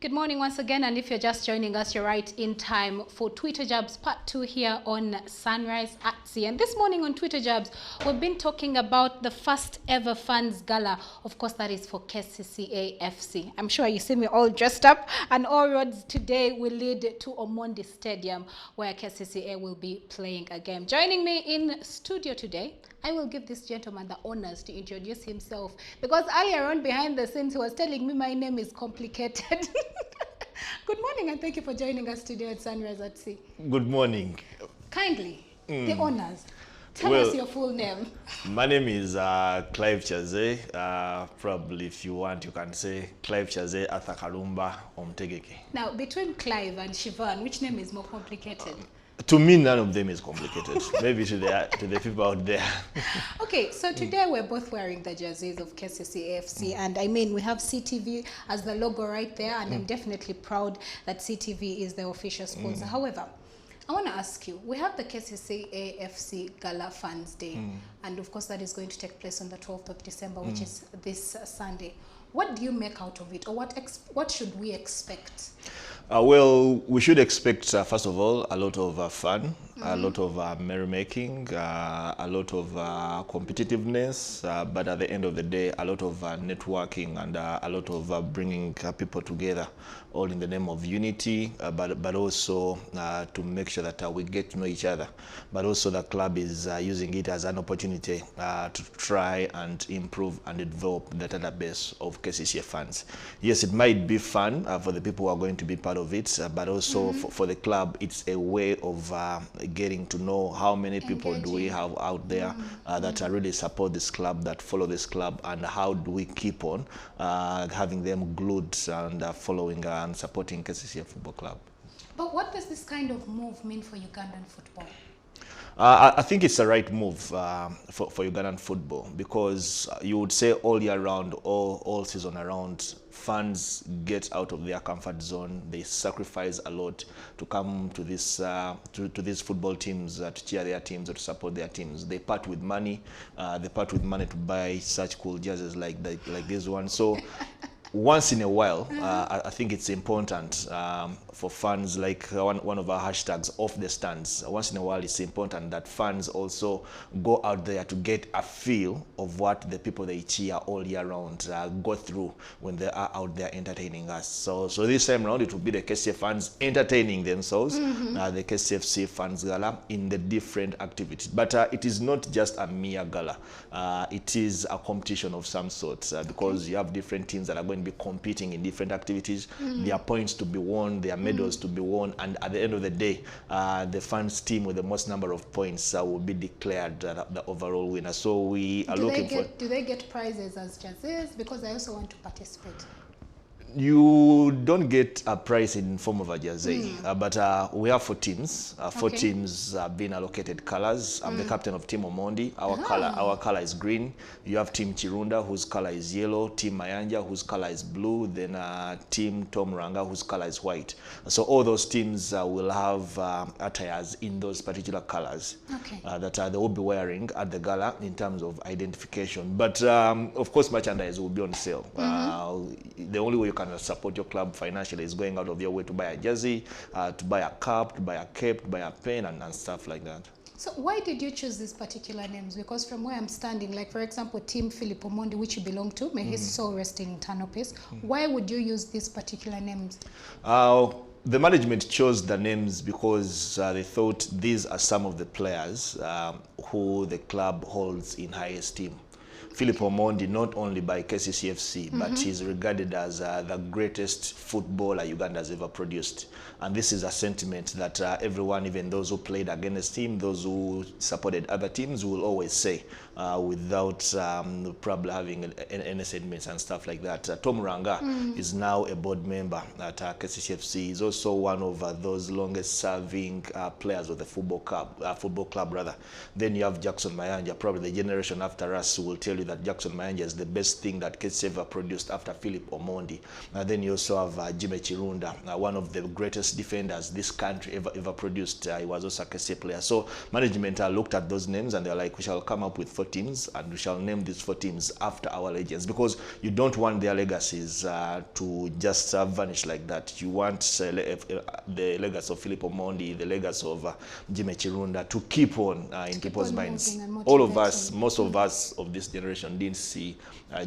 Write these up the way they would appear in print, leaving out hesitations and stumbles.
Good morning once again, and if you're just joining us, you're right in time for Twitter Jabs Part 2 here on Sunrise at Sea. And this morning on Twitter Jabs, we've been talking about the first ever fans gala. Of course, that is for KCCA FC. I'm sure you see me all dressed up, and all roads today will lead to Omondi Stadium, where KCCA will be playing a game. Joining me in studio today, I will give this gentleman the honors to introduce himself, because earlier on behind the scenes he was telling me my name is complicated. Good morning, and thank you for joining us today at Sunrise at Sea. Good morning. Kindly, the honors. Tell us your full name. My name is Clive Chaze. Probably if you want, you can say Clive Chaze Athakarumba Omtegeke. Now, between Clive and Shivan, which name is more complicated? To me, none of them is complicated. Maybe to the people out there. Okay, so today we're both wearing the jerseys of KCCA FC, and I mean, we have CTV as the logo right there, and I'm definitely proud that CTV is the official sponsor. However, I want to ask you, we have the KCCA FC Gala Fans Day, and of course that is going to take place on the 12th of December, which is this Sunday. What do you make out of it, or what should we expect? Well, we should expect, first of all, a lot of fun, a lot of merrymaking, a lot of competitiveness, but at the end of the day, a lot of networking and a lot of bringing people together, all in the name of unity, but also to make sure that we get to know each other. But also the club is using it as an opportunity to try and improve and develop the database of KCCA fans. Yes, it might be fun for the people who are going to be part of it, but also for the club, it's a way of getting to know how many people do we have out there that really support this club, that follow this club, and how do we keep on having them glued and following and supporting KCCA Football Club. But what does this kind of move mean for Ugandan football? I think it's the right move for Ugandan football, because you would say all year round, all season around, fans get out of their comfort zone. They sacrifice a lot to come to this to these football teams to cheer their teams or to support their teams. They part with money. They part with money to buy such cool jerseys like this one. So once in a while, I think it's important for fans, like one of our hashtags, off the stands. Once in a while, it's important that fans also go out there to get a feel of what the people they cheer all year round go through when they are out there entertaining us. So this time around, it will be the KCCA fans entertaining themselves, the KCFC fans gala in the different activities. But it is not just a mere gala. It is a competition of some sort, because you have different teams that are going to be competing in different activities. There are points to be won, there are medals to be won, and at the end of the day, the fans team with the most number of points will be declared the overall winner. So we are looking for... Do they get prizes as jerseys? Because I also want to participate. You don't get a prize in form of a jersey, but we have 4 teams. 4 teams have been allocated colors. I'm the captain of Team Omondi. Our color is green. You have Team Chirunda, whose color is yellow. Team Mayanja, whose color is blue. Then Team Tom Ranga, whose color is white. So all those teams will have attires in those particular colors that they will be wearing at the gala in terms of identification. But of course, merchandise will be on sale. The only way you can support your club financially is going out of your way to buy a jersey, to buy a cap, to buy a cape, to buy a pen, and stuff like that. So why did you choose these particular names? Because from where I'm standing, like for example, Team Philip Omondi, which you belong to, may his soul rest in eternal peace. Why would you use these particular names? The management chose the names because they thought these are some of the players who the club holds in high esteem. Philip Omondi, not only by KCCFC, but he's regarded as the greatest footballer Uganda has ever produced. And this is a sentiment that everyone, even those who played against him, those who supported other teams, will always say without probably having any sentiments and stuff like that. Tom Ranga is now a board member at KCCFC. He's also one of those longest serving players of the football club rather. Then you have Jackson Mayanja, probably the generation after us, who will tell you believe that Jackson Mayanja is the best thing that KCCA ever produced after Philip Omondi. Then you also have Jimmy Chirunda, one of the greatest defenders this country ever produced. He was also a KCCA player. So management looked at those names and they're like, we shall come up with 4 teams and we shall name these 4 teams after our legends, because you don't want their legacies to just vanish like that. You want the legacy of Philip Omondi, the legacy of Jimmy Chirunda to keep on in people's minds. All of us, most of us of this generation didn't see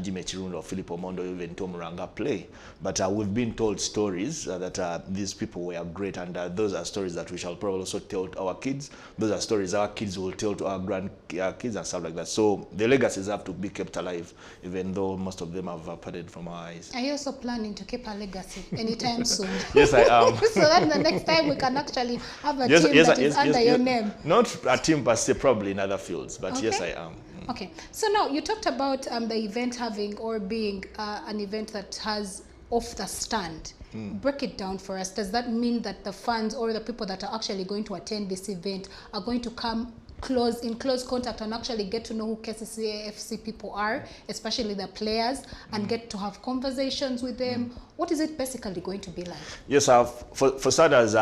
Jimmy Chirunda or Philip Omondi or even Tom Ranga play, but we've been told stories that these people were great, and those are stories that we shall probably also tell to our kids. Those are stories our kids will tell to our grandkids and stuff like that. So the legacies have to be kept alive, even though most of them have parted from our eyes. Are you also planning to keep a legacy anytime soon? Yes, I am. So that the next time we can actually have a team that is under your name. Not a team per se, probably in other fields, but okay. yes, I am. Okay, so now you talked about the event having or being an event that has off the stand. Break it down for us. Does that mean that the fans or the people that are actually going to attend this event are going to come in close contact and actually get to know who KCCA FC people are, especially the players, and get to have conversations with them? What is it basically going to be like? Yes, for starters,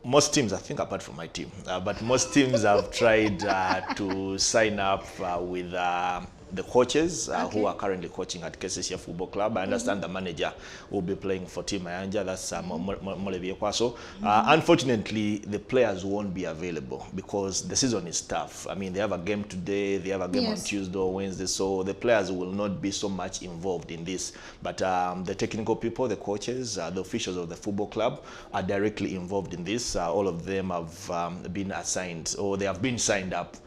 most teams, I think apart from my team, but most teams have tried to sign up with the coaches who are currently coaching at KCCA Football Club. I understand the manager will be playing for Team Mayanja, that's Molebi Ekwaso. Unfortunately, the players won't be available because the season is tough. I mean, they have a game today, they have a game on Tuesday or Wednesday, so the players will not be so much involved in this. But the technical people, the coaches, the officials of the football club are directly involved in this. All of them have been assigned, or they have been signed up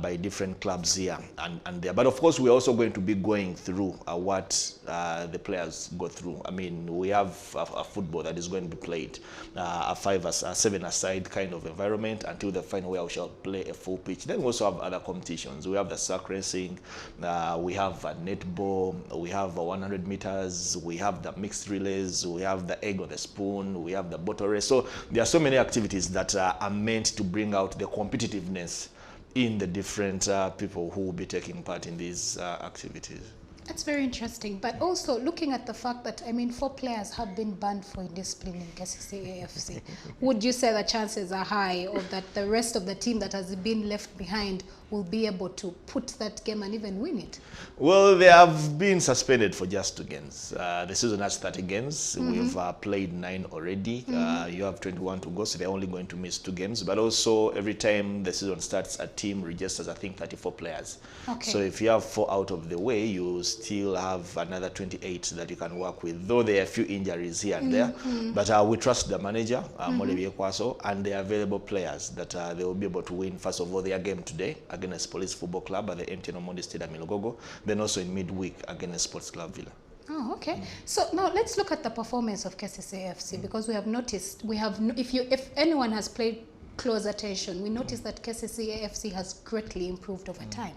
by different clubs here and there. But of course, we're also going to be going through what the players go through. I mean, we have a football that is going to be played, a 7-a-side kind of environment until the final where we shall play a full pitch. Then we also have other competitions. We have the sack racing, we have netball, we have 100 meters, we have the mixed relays, we have the egg on the spoon, we have the bottle race. So there are so many activities that are meant to bring out the competitiveness in the different people who will be taking part in these activities. That's very interesting. But also looking at the fact that, I mean, 4 players have been banned for indiscipline in KCCA FC, would you say the chances are high of that the rest of the team that has been left behind will be able to put that game and even win it? Well, they have been suspended for just 2 games. The season has 30 games. We've played 9 already. You have 21 to go, so they're only going to miss 2 games. But also, every time the season starts, a team registers, I think, 34 players. Okay. So if you have 4 out of the way, you still have another 28 that you can work with, though there are a few injuries here and there. But we trust the manager, Molebi Ekwaso, and the available players that they will be able to win, first of all, their game today against Police Football Club at the MTN Omondi Stadium in Lugogo, then also in midweek against Sports Club Villa. Oh, okay. So now let's look at the performance of KCCA FC, because we have noticed, if anyone has paid close attention, we noticed that KCCA FC has greatly improved over time.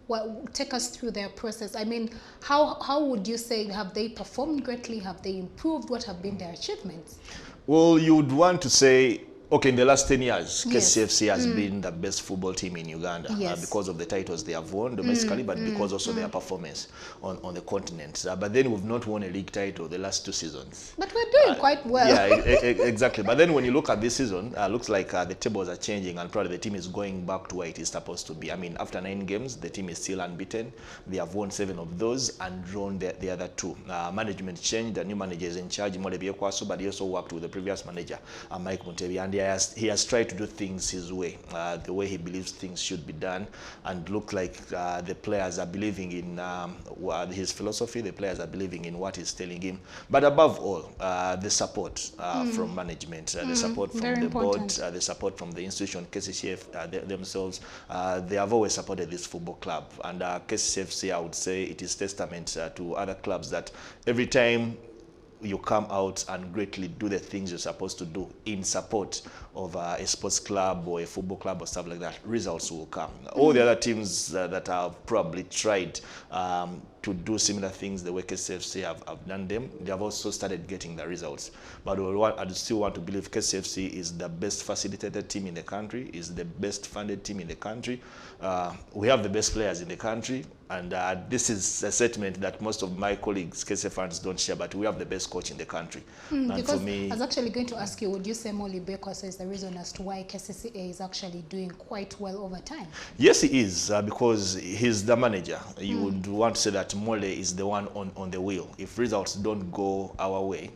Well, take us through their process. I mean, how would you say, have they performed greatly? Have they improved? What have been their achievements? Well, you would want to say, okay, in the last 10 years, KCFC has been the best football team in Uganda because of the titles they have won domestically, but because also their performance on the continent. But then we've not won a league title the last 2 seasons. But we're doing quite well. Yeah, exactly. But then when you look at this season, looks like the tables are changing and probably the team is going back to where it is supposed to be. I mean, after 9 games, the team is still unbeaten. They have won 7 of those and drawn the other 2. Management changed. The new manager is in charge, Molebi Ekwaso, but he also worked with the previous manager, Mike Muntebi, and he has tried to do things his way, the way he believes things should be done, and look like the players are believing in his philosophy, the players are believing in what he's telling him. But above all, the support from management, the support from the board, the support from the institution, KCCA themselves, they have always supported this football club. And KCCFC, I would say, it is testament to other clubs that every time you come out and greatly do the things you're supposed to do in support of a sports club or a football club or stuff like that, results will come. All the other teams that have probably tried to do similar things the way KCFC have done them, they have also started getting the results. But I still want to believe KCFC is the best facilitated team in the country, is the best funded team in the country. We have the best players in the country, and this is a statement that most of my colleagues, KCF fans, don't share, but we have the best coach in the country. And because for me, I was actually going to ask you, would you say Molly Bekos is the reason as to why KCCA is actually doing quite well over time? yes, he is, because he's the manager. You would want to say that Mole is the one on the wheel. If results don't go our way,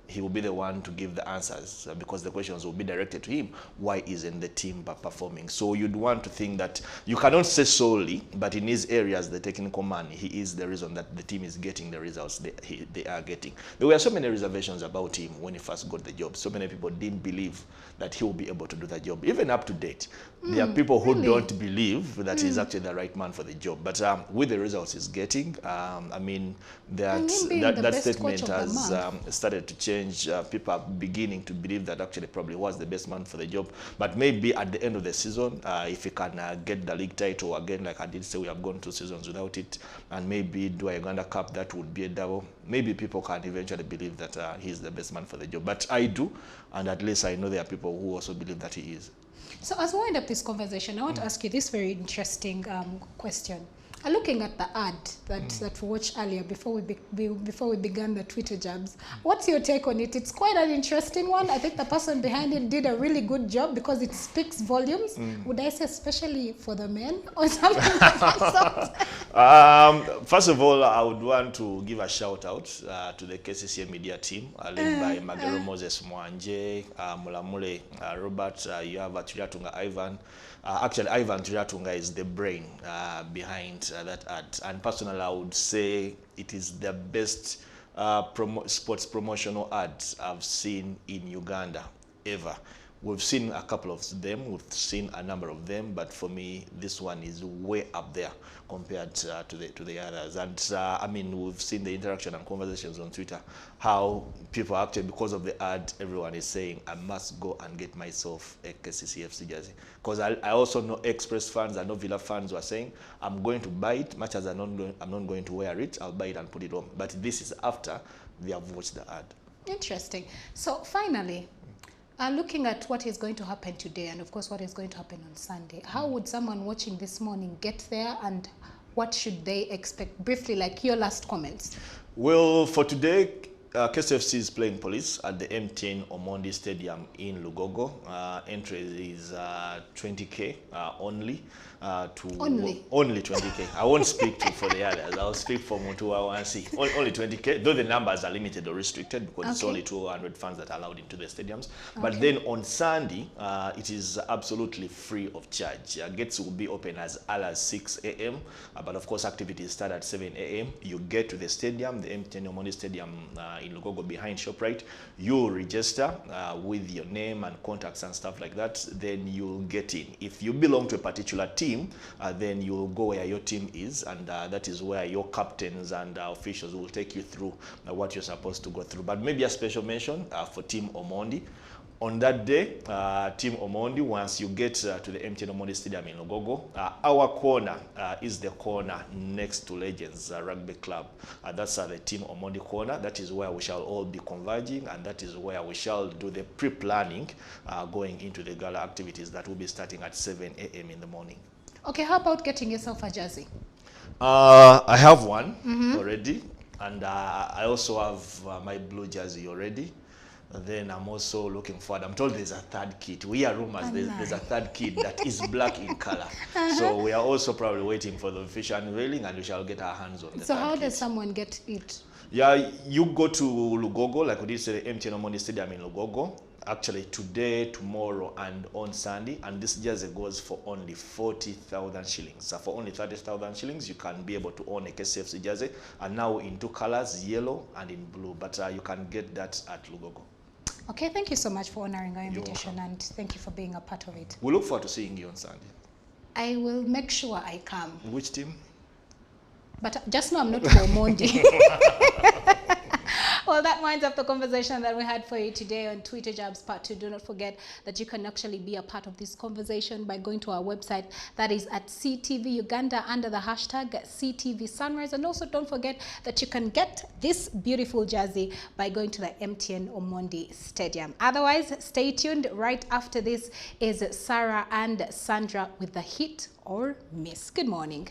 he will be the one to give the answers, because the questions will be directed to him. Why isn't the team performing? So you'd want to think that you cannot say solely, but in his areas, the technical man, he is the reason that the team is getting the results they are getting. There were so many reservations about him when he first got the job. So many people didn't believe that he will be able to do the job. Even up to date, there are people who don't believe that he's actually the right man for the job. But with the results he's getting, I mean, that statement has started to change. People are beginning to believe that actually probably was the best man for the job. But maybe at the end of the season, if he can get the league title again, like I did say, we have gone 2 seasons without it, and maybe do a Uganda Cup, that would be a double. Maybe people can eventually believe that he's the best man for the job. But I do, and at least I know there are people who also believe that he is. So as we wind up this conversation, I want to ask you this very interesting question. Looking at the ad that we watched earlier before we began the Twitter jabs, what's your take on it? It's quite an interesting one. I think the person behind it did a really good job because it speaks volumes. Would I say especially for the men or something? First of all, I would want to give a shout out to the KCCA media team led by Magero Moses Mwanje, Mulamule Robert, you have Turiatunga Ivan. Actually, Ivan Turiatunga is the brain behind that ad. And personally, I would say it is the best sports promotional ad I've seen in Uganda ever. We've seen a couple of them, we've seen a number of them, but for me, this one is way up there compared to the others. And I mean, we've seen the interaction and conversations on Twitter, how people actually, because of the ad, everyone is saying, I must go and get myself a KCCFC jersey. Because I also know Express fans, I know Villa fans who are saying, I'm going to buy it, much as I'm not going to wear it, I'll buy it and put it on. But this is after they have watched the ad. Interesting. So finally, looking at what is going to happen today and of course what is going to happen on Sunday, how would someone watching this morning get there and what should they expect? Briefly, like your last comments. Well, for today, KCFC is playing Police at the MTN Omondi Stadium in Lugogo. Entry is 20K only. Only 20K. I won't speak for the others. I'll speak for Mutua Wansi. Only 20K, though the numbers are limited or restricted because it's only 200 fans that are allowed into the stadiums. But then on Sunday, it is absolutely free of charge. Gates will be open as early as 6 a.m. But of course, activities start at 7 a.m. You get to the stadium, the MTN Omondi Stadium in Lugogo behind ShopRite. You register with your name and contacts and stuff like that. Then you'll get in. If you belong to a particular team, then you'll go where your team is, and that is where your captains and officials will take you through what you're supposed to go through. But maybe a special mention for Team Omondi. On that day, Team Omondi, once you get to the MTN Omondi Stadium in Lugogo, our corner is the corner next to Legends Rugby Club. That's the Team Omondi corner. That is where we shall all be converging, and that is where we shall do the pre-planning going into the gala activities that will be starting at 7 a.m. in the morning. Okay, how about getting yourself a jersey? I have one already, and I also have my blue jersey already. And then I'm also looking forward. I'm told there's a third kit. We hear rumors there's a third kit that is black in color. So we are also probably waiting for the official unveiling, and we shall get our hands on the So third how kit. does someone get it? Yeah, you go to Lugogo, like we did say, the MTN Omondi Stadium in Lugogo. Actually, today, tomorrow, and on Sunday, and this jersey goes for only 40,000 shillings. So for only 30,000 shillings, you can be able to own a KCFC jersey, and now in 2 colors, yellow and in blue. But you can get that at Lugogo. Okay, thank you so much for honoring our invitation, and thank you for being a part of it. We look forward to seeing you on Sunday. I will make sure I come. Which team? But just know I'm not for Omondi. Well, that winds up the conversation that we had for you today on Twitter Jabs Part 2. Do not forget that you can actually be a part of this conversation by going to our website, that is at CTV Uganda under the hashtag CTV Sunrise. And also don't forget that you can get this beautiful jersey by going to the MTN Omondi Stadium. Otherwise, stay tuned. Right after this is Sarah and Sandra with the hit or miss. Good morning.